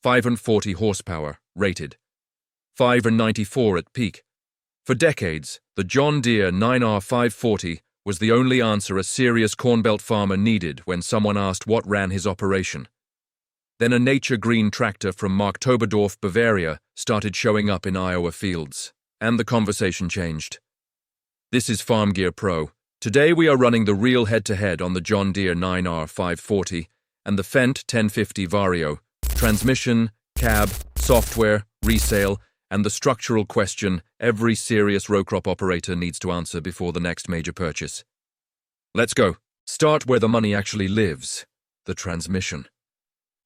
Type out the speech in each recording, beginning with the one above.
540 horsepower, rated. 594 at peak. For decades, the John Deere 9R540 was the only answer a serious Corn Belt farmer needed when someone asked what ran his operation. Then a nature green tractor from Marktoberdorf, Bavaria, started showing up in Iowa fields, and the conversation changed. This is Farm Gear Pro. Today we are running the real head-to-head on the John Deere 9R540 and the Fendt 1050 Vario. Transmission, cab, software, resale, and the structural question every serious row crop operator needs to answer before the next major purchase. Let's go. Start where the money actually lives, the transmission.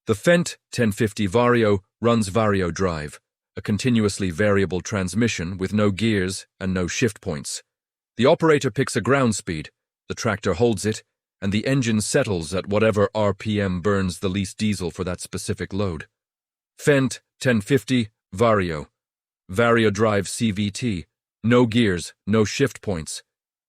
The Fendt 1050 Vario runs Vario drive, a continuously variable transmission with no gears and no shift points. The operator picks a ground speed, the tractor holds it, and the engine settles at whatever RPM burns the least diesel for that specific load. Fendt 1050 Vario. Vario drive CVT. No gears, no shift points.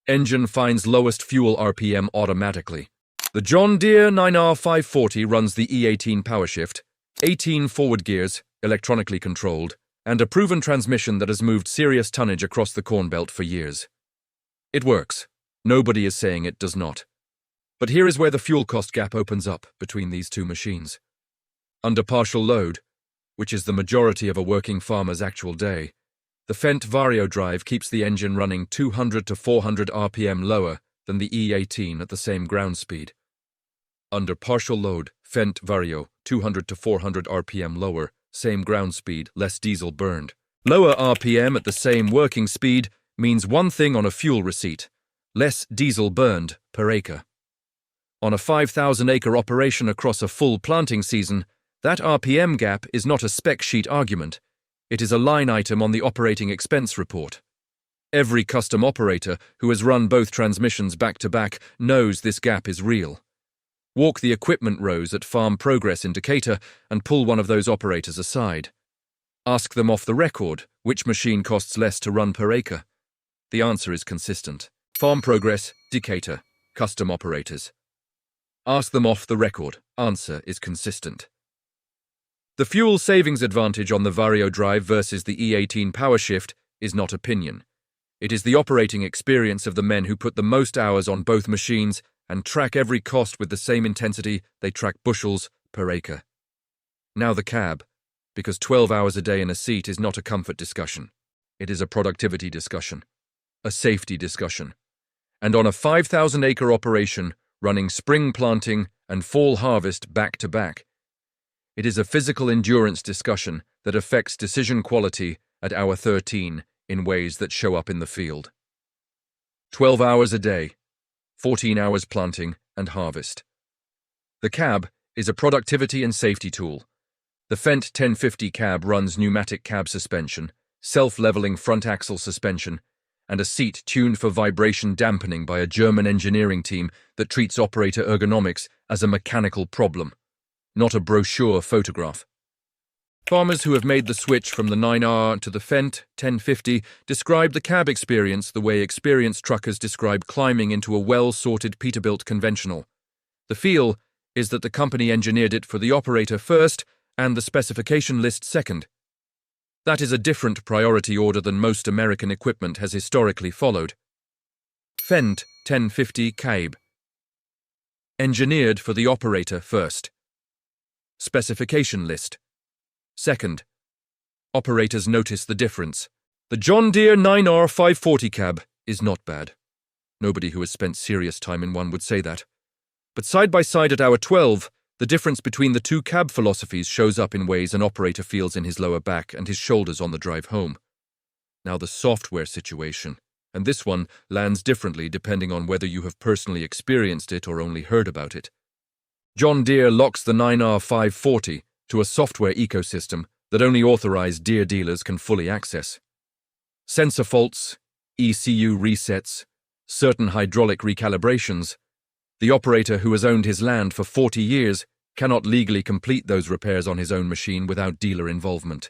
Engine finds lowest fuel RPM automatically. The John Deere 9R540 runs the E18 power shift, 18 forward gears, electronically controlled, and a proven transmission that has moved serious tonnage across the Corn Belt for years. It works. Nobody is saying it does not. But here is where the fuel cost gap opens up between these two machines. Under partial load, which is the majority of a working farmer's actual day, the Fendt Vario drive keeps the engine running 200 to 400 RPM lower than the E18 at the same ground speed. Under partial load, Fendt Vario, 200 to 400 RPM lower, same ground speed, less diesel burned. Lower RPM at the same working speed means one thing on a fuel receipt: less diesel burned per acre. On a 5,000-acre operation across a full planting season, that RPM gap is not a spec sheet argument. It is a line item on the operating expense report. Every custom operator who has run both transmissions back-to-back knows this gap is real. Walk the equipment rows at Farm Progress in Decatur and pull one of those operators aside. Ask them off the record which machine costs less to run per acre. The answer is consistent. Farm Progress, Decatur, custom operators. Ask them off the record. Answer is consistent. The fuel savings advantage on the Vario drive versus the E18 power shift is not opinion. It is the operating experience of the men who put the most hours on both machines and track every cost with the same intensity they track bushels per acre. Now the cab, because 12 hours a day in a seat is not a comfort discussion. It is a productivity discussion, a safety discussion. And on a 5,000-acre operation running spring planting and fall harvest back-to-back, it is a physical endurance discussion that affects decision quality at hour 13 in ways that show up in the field. 12 hours a day, 14 hours planting and harvest. The cab is a productivity and safety tool. The Fendt 1050 cab runs pneumatic cab suspension, self-leveling front axle suspension, and a seat tuned for vibration dampening by a German engineering team that treats operator ergonomics as a mechanical problem, not a brochure photograph. Farmers who have made the switch from the 9R to the Fendt 1050 describe the cab experience the way experienced truckers describe climbing into a well-sorted Peterbilt conventional. The feel is that the company engineered it for the operator first and the specification list second. That is a different priority order than most American equipment has historically followed. Fendt 1050 cab. Engineered for the operator first. Specification list second. Operators notice the difference. The John Deere 9R540 cab is not bad. Nobody who has spent serious time in one would say that. But side by side at hour 12, the difference between the two cab philosophies shows up in ways an operator feels in his lower back and his shoulders on the drive home. Now the software situation, and this one lands differently depending on whether you have personally experienced it or only heard about it. John Deere locks the 9R540 to a software ecosystem that only authorized Deere dealers can fully access. Sensor faults, ECU resets, certain hydraulic recalibrations. The operator who has owned his land for 40 years cannot legally complete those repairs on his own machine without dealer involvement.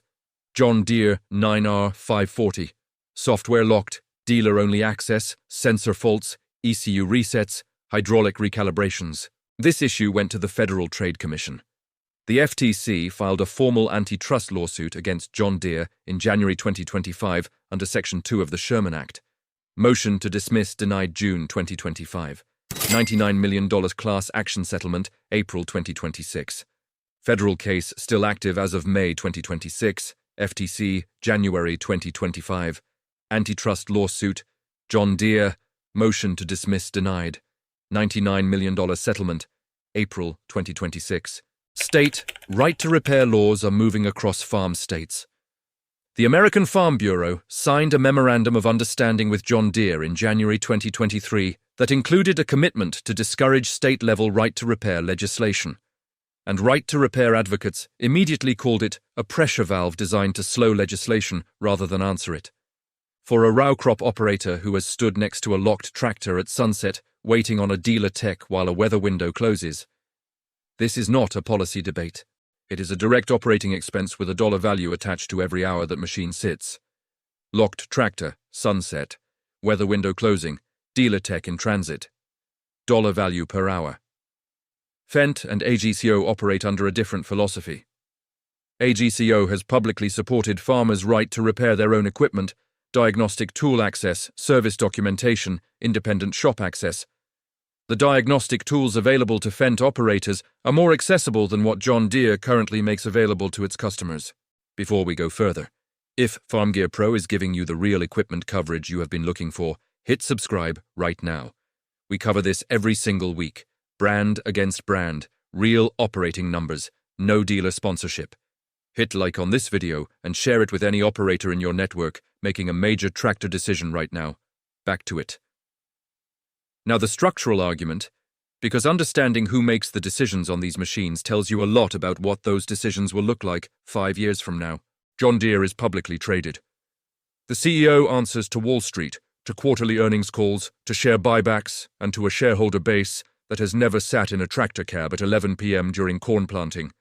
John Deere 9R540. Software locked, dealer-only access, sensor faults, ECU resets, hydraulic recalibrations. This issue went to the Federal Trade Commission. The FTC filed a formal antitrust lawsuit against John Deere in January 2025 under Section 2 of the Sherman Act. Motion to dismiss denied June 2025. $99 million class action settlement, April 2026. Federal case still active as of May 2026. FTC, January 2025. Antitrust lawsuit, John Deere, motion to dismiss denied. $99 million settlement, April 2026. State, right to repair laws are moving across farm states. The American Farm Bureau signed a memorandum of understanding with John Deere in January 2023 that included a commitment to discourage state-level right to repair legislation. And right to repair advocates immediately called it a pressure valve designed to slow legislation rather than answer it. For a row crop operator who has stood next to a locked tractor at sunset waiting on a dealer tech while a weather window closes, this is not a policy debate. It is a direct operating expense with a dollar value attached to every hour that machine sits. Locked tractor, sunset, weather window closing, dealer tech in transit. Dollar value per hour. Fendt and AGCO operate under a different philosophy. AGCO has publicly supported farmers' right to repair their own equipment, diagnostic tool access, service documentation, independent shop access. The diagnostic tools available to Fendt operators are more accessible than what John Deere currently makes available to its customers. Before we go further, if Farm Gear Pro is giving you the real equipment coverage you have been looking for, hit subscribe right now. We cover this every single week. Brand against brand, real operating numbers, no dealer sponsorship. Hit like on this video and share it with any operator in your network making a major tractor decision right now. Back to it. Now the structural argument, because understanding who makes the decisions on these machines tells you a lot about what those decisions will look like 5 years from now. John Deere is publicly traded. The CEO answers to Wall Street, to quarterly earnings calls, to share buybacks, and to a shareholder base that has never sat in a tractor cab at 11 p.m. during corn planting.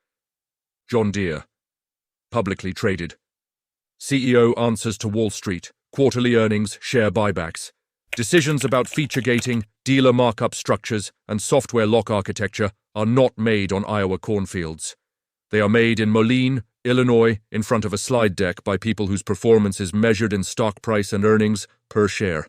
John Deere, publicly traded. CEO answers to Wall Street, quarterly earnings, share buybacks. Decisions about feature gating, dealer markup structures, and software lock architecture are not made on Iowa cornfields. They are made in Moline, Illinois, in front of a slide deck by people whose performance is measured in stock price and earnings per share.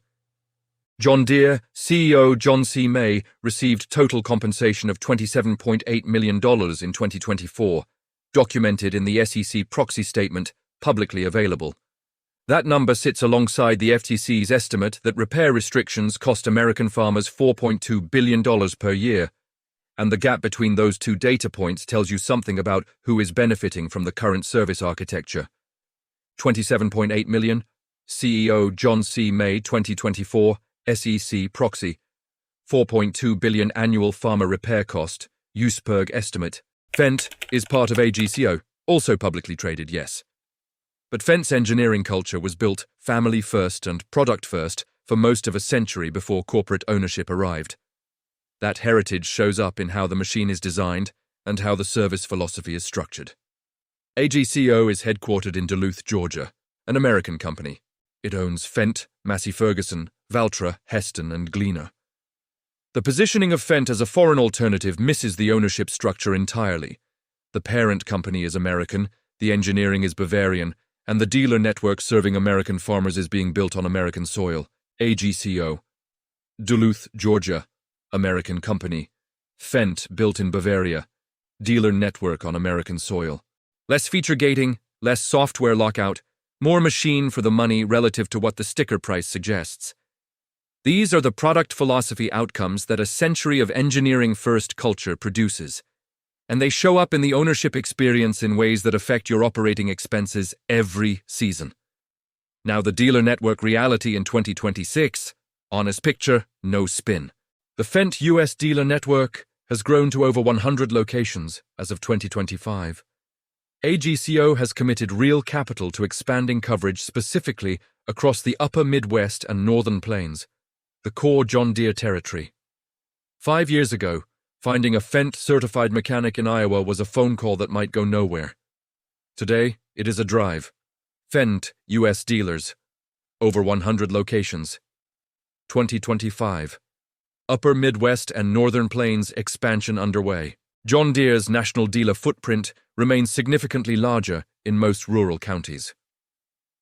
John Deere CEO John C. May received total compensation of $27.8 million in 2024, documented in the SEC proxy statement, publicly available. That number sits alongside the FTC's estimate that repair restrictions cost American farmers $4.2 billion per year, and the gap between those two data points tells you something about who is benefiting from the current service architecture. $27.8 million, CEO John C. May 2024, SEC proxy. $4.2 billion annual farmer repair cost, USPERG estimate. Fendt is part of AGCO, also publicly traded, yes. But Fendt's engineering culture was built family first and product first for most of a century before corporate ownership arrived. That heritage shows up in how the machine is designed and how the service philosophy is structured. AGCO is headquartered in Duluth, Georgia, an American company. It owns Fendt, Massey Ferguson, Valtra, Heston, and Gleaner. The positioning of Fendt as a foreign alternative misses the ownership structure entirely. The parent company is American, the engineering is Bavarian, and the dealer network serving American farmers is being built on American soil. AGCO. Duluth, Georgia. American company. Fendt, built in Bavaria. Dealer network on American soil. Less feature gating, less software lockout, more machine for the money relative to what the sticker price suggests. These are the product philosophy outcomes that a century of engineering-first culture produces. And they show up in the ownership experience in ways that affect your operating expenses every season. Now the dealer network reality in 2026, honest picture, no spin. The Fendt US dealer network has grown to over 100 locations as of 2025. AGCO has committed real capital to expanding coverage specifically across the upper Midwest and Northern Plains, the core John Deere territory. 5 years ago, finding a Fendt-certified mechanic in Iowa was a phone call that might go nowhere. Today, it is a drive. Fendt U.S. dealers. Over 100 locations. 2025. Upper Midwest and Northern Plains expansion underway. John Deere's national dealer footprint remains significantly larger in most rural counties.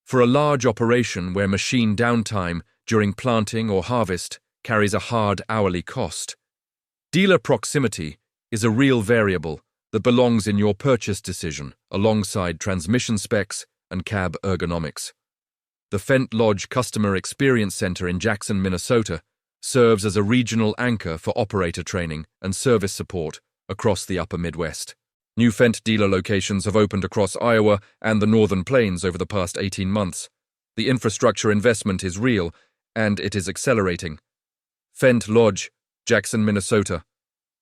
For a large operation where machine downtime during planting or harvest carries a hard hourly cost, dealer proximity is a real variable that belongs in your purchase decision alongside transmission specs and cab ergonomics. The Fendt Lodge Customer Experience Center in Jackson, Minnesota, serves as a regional anchor for operator training and service support across the upper Midwest. New Fendt dealer locations have opened across Iowa and the Northern Plains over the past 18 months. The infrastructure investment is real, and it is accelerating. Fendt Lodge, Jackson, Minnesota.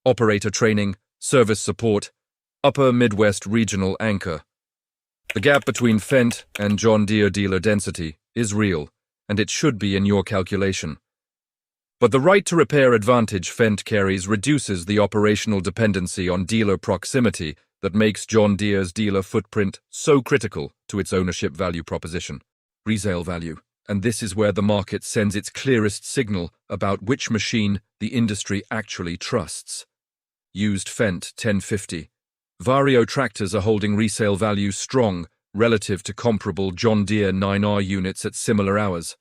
Operator training, service support, upper Midwest regional anchor. The gap between Fendt and John Deere dealer density is real, and it should be in your calculation. But the right to repair advantage Fendt carries reduces the operational dependency on dealer proximity that makes John Deere's dealer footprint so critical to its ownership value proposition. Resale value. And this is where the market sends its clearest signal about which machine the industry actually trusts. Used Fendt 1050. Vario tractors are holding resale value strong relative to comparable John Deere 9R units at similar hours.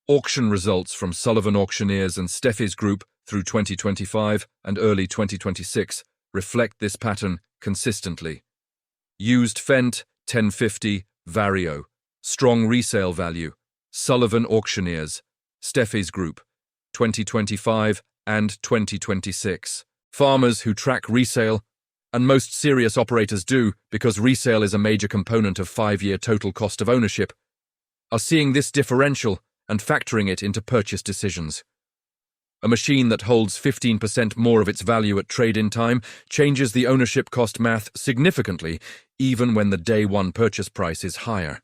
Auction results from Sullivan Auctioneers and Steffi's Group through 2025 and early 2026 reflect this pattern consistently. Used Fendt 1050 Vario. Strong resale value. Sullivan Auctioneers, Steffi's Group, 2025 and 2026. Farmers who track resale, and most serious operators do because resale is a major component of 5-year total cost of ownership, are seeing this differential and factoring it into purchase decisions. A machine that holds 15% more of its value at trade-in time changes the ownership cost math significantly, even when the day-one purchase price is higher.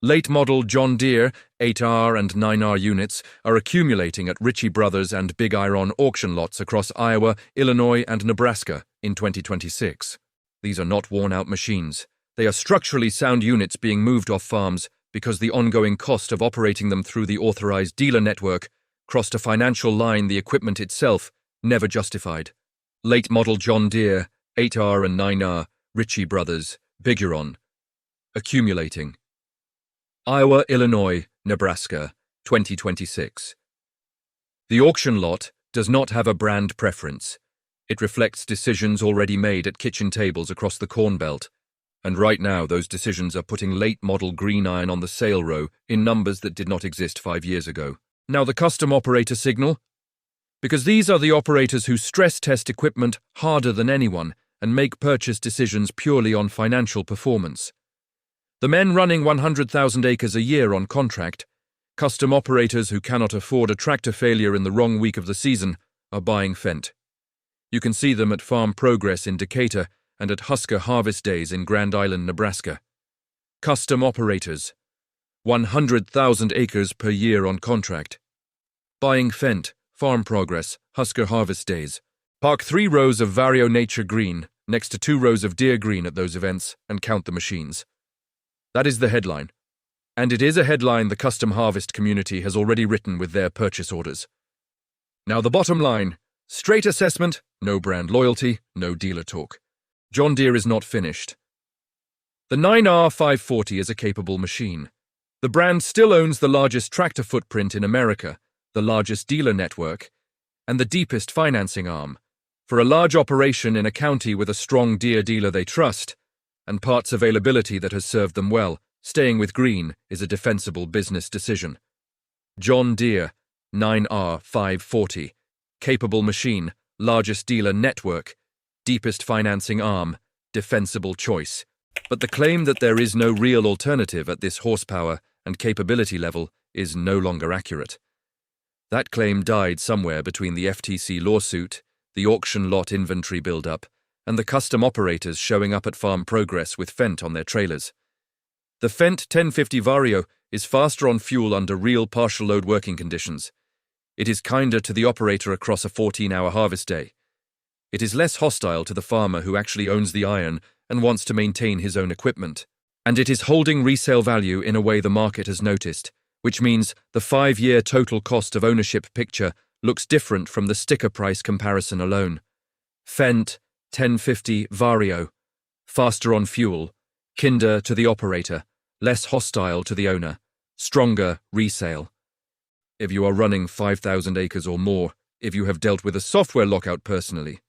Late-model John Deere 8R and 9R units are accumulating at Ritchie Brothers and Big Iron auction lots across Iowa, Illinois, and Nebraska in 2026. These are not worn-out machines. They are structurally sound units being moved off farms because the ongoing cost of operating them through the authorized dealer network crossed a financial line the equipment itself never justified. Late-model John Deere 8R and 9R, Ritchie Brothers, Big Iron, accumulating. Iowa, Illinois, Nebraska, 2026. The auction lot does not have a brand preference. It reflects decisions already made at kitchen tables across the Corn Belt. And right now, those decisions are putting late-model green iron on the sale row in numbers that did not exist 5 years ago. Now the custom operator signal. Because these are the operators who stress-test equipment harder than anyone and make purchase decisions purely on financial performance. The men running 100,000 acres a year on contract, custom operators who cannot afford a tractor failure in the wrong week of the season, are buying Fendt. You can see them at Farm Progress in Decatur and at Husker Harvest Days in Grand Island, Nebraska. Custom operators, 100,000 acres per year on contract. Buying Fendt, Farm Progress, Husker Harvest Days. Park 3 rows of Vario Nature Green next to 2 rows of Deere Green at those events and count the machines. That is the headline. And it is a headline the custom harvest community has already written with their purchase orders. Now the bottom line, straight assessment, no brand loyalty, no dealer talk. John Deere is not finished. The 9R 540 is a capable machine. The brand still owns the largest tractor footprint in America, the largest dealer network, and the deepest financing arm. For a large operation in a county with a strong Deere dealer they trust, and parts availability that has served them well, staying with green is a defensible business decision. John Deere, 9R 540, capable machine, largest dealer network, deepest financing arm, defensible choice. But the claim that there is no real alternative at this horsepower and capability level is no longer accurate. That claim died somewhere between the FTC lawsuit, the auction lot inventory build-up, and the custom operators showing up at Farm Progress with Fendt on their trailers. The Fendt 1050 Vario is faster on fuel under real partial load working conditions. It is kinder to the operator across a 14-hour harvest day. It is less hostile to the farmer who actually owns the iron and wants to maintain his own equipment. And it is holding resale value in a way the market has noticed, which means the 5-year total cost of ownership picture looks different from the sticker price comparison alone. Fendt 1050 Vario, faster on fuel, kinder to the operator, less hostile to the owner, stronger Resale. If you are running 5,000 acres or more, if you have dealt with a software lockout personally,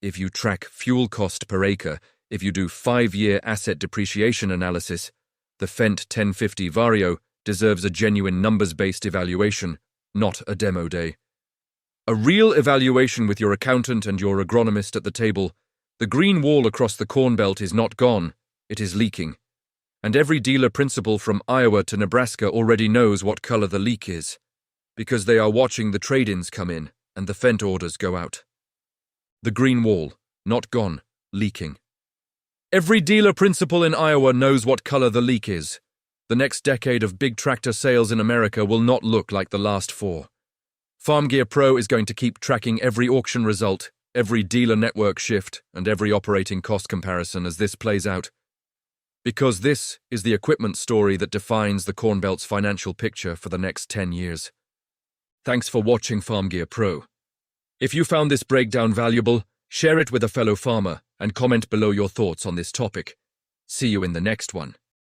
if you track fuel cost per acre, if you do 5-year asset depreciation analysis, the Fendt 1050 Vario deserves a genuine numbers-based evaluation, not a demo day. A real evaluation with your accountant and your agronomist at the table. The green wall across the Corn Belt is not gone, it is leaking. And every dealer principal from Iowa to Nebraska already knows what color the leak is, because they are watching the trade-ins come in and the Fendt orders go out. The green wall, not gone, leaking. Every dealer principal in Iowa knows what color the leak is. The next decade of big tractor sales in America will not look like the last 4. Farm Gear Pro is going to keep tracking every auction result, every dealer network shift, and every operating cost comparison as this plays out. Because this is the equipment story that defines the Corn Belt's financial picture for the next 10 years. Thanks for watching Farm Gear Pro. If you found this breakdown valuable, share it with a fellow farmer and comment below your thoughts on this topic. See you in the next one.